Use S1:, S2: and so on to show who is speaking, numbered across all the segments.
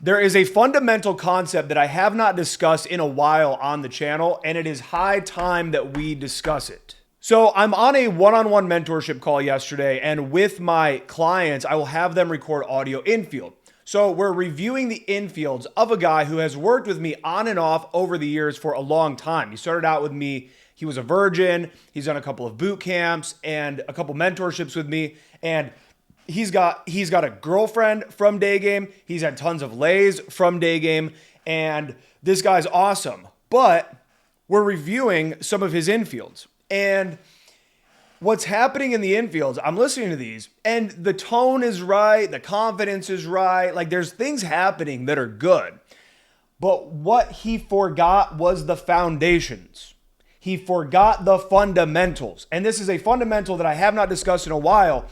S1: There is a fundamental concept that I have not discussed in a while on the channel, and it is high time that we discuss it. So I'm on a one-on-one mentorship call yesterday, and with my clients, I will have them record audio infield. So we're reviewing the infields of a guy who has worked with me on and off over the years for a long time. He started out with me. He was a virgin. He's done a couple of boot camps and a couple mentorships with me, and He's got a girlfriend from Day Game. He's had tons of lays from Day Game, and this guy's awesome. But we're reviewing some of his infields, and what's happening in the infields, I'm listening to these, and the tone is right, the confidence is right. Like, there's things happening that are good. But what he forgot was the foundations. He forgot the fundamentals. And this is a fundamental that I have not discussed in a while.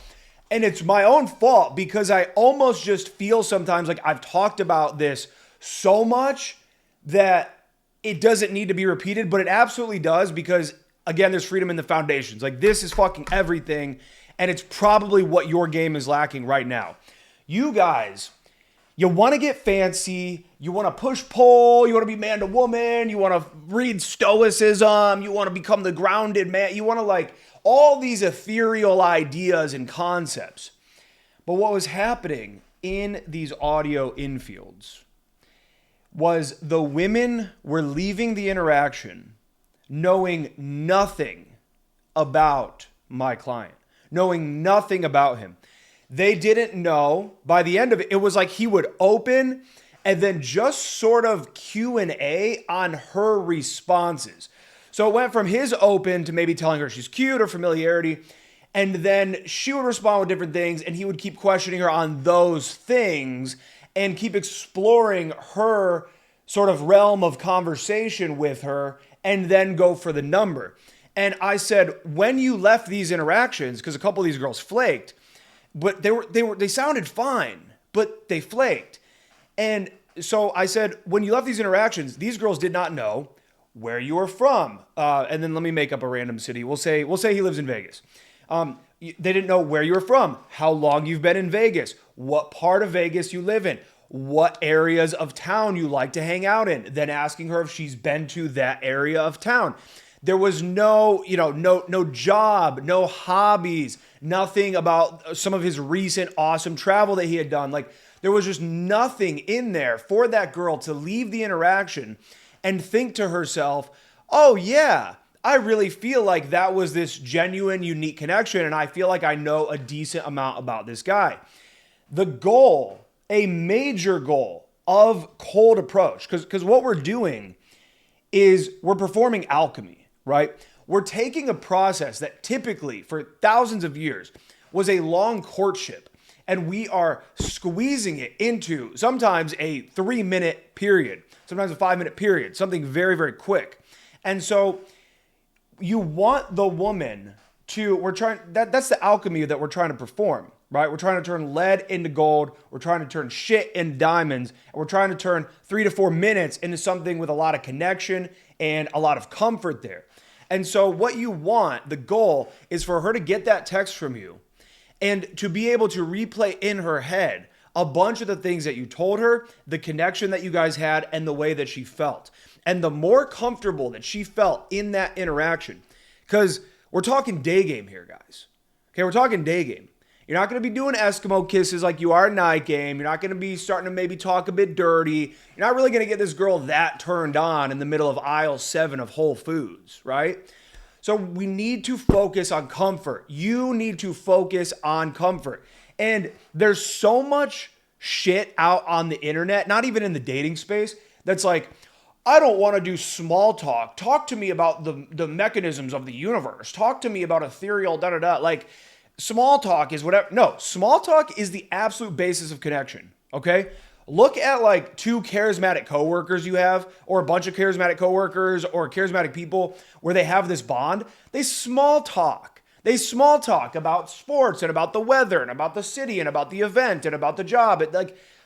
S1: And it's my own fault because I almost just feel sometimes like I've talked about this so much that it doesn't need to be repeated, but it absolutely does because, again, there's freedom in the foundations. Like, this is fucking everything, and it's probably what your game is lacking right now. You guys, you want to get fancy, you want to push pull, you want to be man to woman, you want to read stoicism, you want to become the grounded man, you want to all these ethereal ideas and concepts. But what was happening in these audio infields was the women were leaving the interaction knowing nothing about my client, knowing nothing about him. They didn't know. By the end of it, it was like he would open and then just sort of Q&A on her responses. So it went from his open to maybe telling her she's cute or familiarity. And then she would respond with different things, and he would keep questioning her on those things and keep exploring her sort of realm of conversation with her and then go for the number. And I said, when you left these interactions, because a couple of these girls flaked, but they sounded fine, but they flaked. And so I said, when you left these interactions, these girls did not know where you were from. And then let me make up a random city. We'll say he lives in Vegas. They didn't know where you were from, how long you've been in Vegas, what part of Vegas you live in, what areas of town you like to hang out in, then asking her if she's been to that area of town. There was no job, no hobbies, nothing about some of his recent awesome travel that he had done. Like, there was just nothing in there for that girl to leave the interaction and think to herself, oh yeah, I really feel like that was this genuine, unique connection, and I feel like I know a decent amount about this guy. The goal, a major goal of cold approach, because what we're doing is we're performing alchemy, right? We're taking a process that typically for thousands of years was a long courtship, and we are squeezing it into sometimes a 3-minute period, sometimes a 5-minute period, something very, very quick. And so you want the woman to, that's the alchemy that we're trying to perform, right? We're trying to turn lead into gold. We're trying to turn shit into diamonds. And we're trying to turn 3 to 4 minutes into something with a lot of connection and a lot of comfort there. And so what you want, the goal, is for her to get that text from you and to be able to replay in her head a bunch of the things that you told her, the connection that you guys had, and the way that she felt. And the more comfortable that she felt in that interaction, because we're talking Day Game here, guys. Okay, we're talking Day Game. You're not going to be doing Eskimo kisses like you are Night Game. You're not going to be starting to maybe talk a bit dirty. You're not really going to get this girl that turned on in the middle of aisle 7 of Whole Foods, right? So we need to focus on comfort. You need to focus on comfort. And there's so much shit out on the internet, not even in the dating space, that's like, I don't want to do small talk. Talk to me about the mechanisms of the universe. Talk to me about ethereal da-da-da. Like, small talk is whatever. No, small talk is the absolute basis of connection, okay? Look at like 2 charismatic coworkers you have, or a bunch of charismatic coworkers, or charismatic people where they have this bond. They small talk. They small talk about sports and about the weather and about the city and about the event and about the job.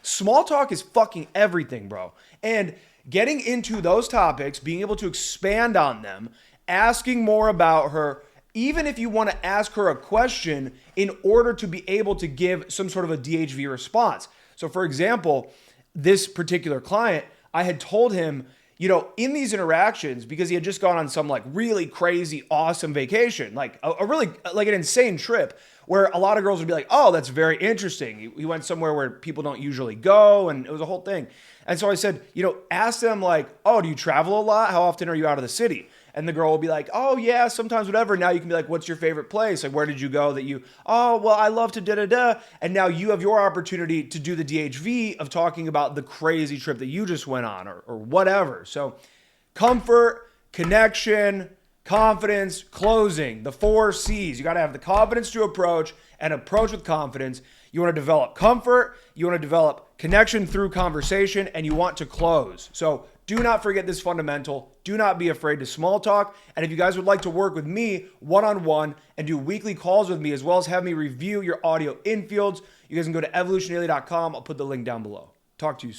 S1: Small talk is fucking everything, bro. And getting into those topics, being able to expand on them, asking more about her, even if you want to ask her a question in order to be able to give some sort of a DHV response. So for example, this particular client, I had told him, you know, in these interactions, because he had just gone on some like really crazy, awesome vacation, like a really like an insane trip where a lot of girls would be like, oh, that's very interesting. He went somewhere where people don't usually go, and it was a whole thing. And so I said, you know, ask them like, oh, do you travel a lot? How often are you out of the city? And the girl will be like, oh yeah, sometimes whatever. Now you can be like, what's your favorite place? Like, where did you go that you, oh, well, I love to da-da-da. And now you have your opportunity to do the DHV of talking about the crazy trip that you just went on or whatever. So comfort, connection, confidence, closing, the 4 C's. You got to have the confidence to approach and approach with confidence. You want to develop comfort, you want to develop connection through conversation, and you want to close. So do not forget this fundamental. Do not be afraid to small talk. And if you guys would like to work with me one-on-one and do weekly calls with me, as well as have me review your audio infields, you guys can go to evolutiondaily.com. I'll put the link down below. Talk to you soon.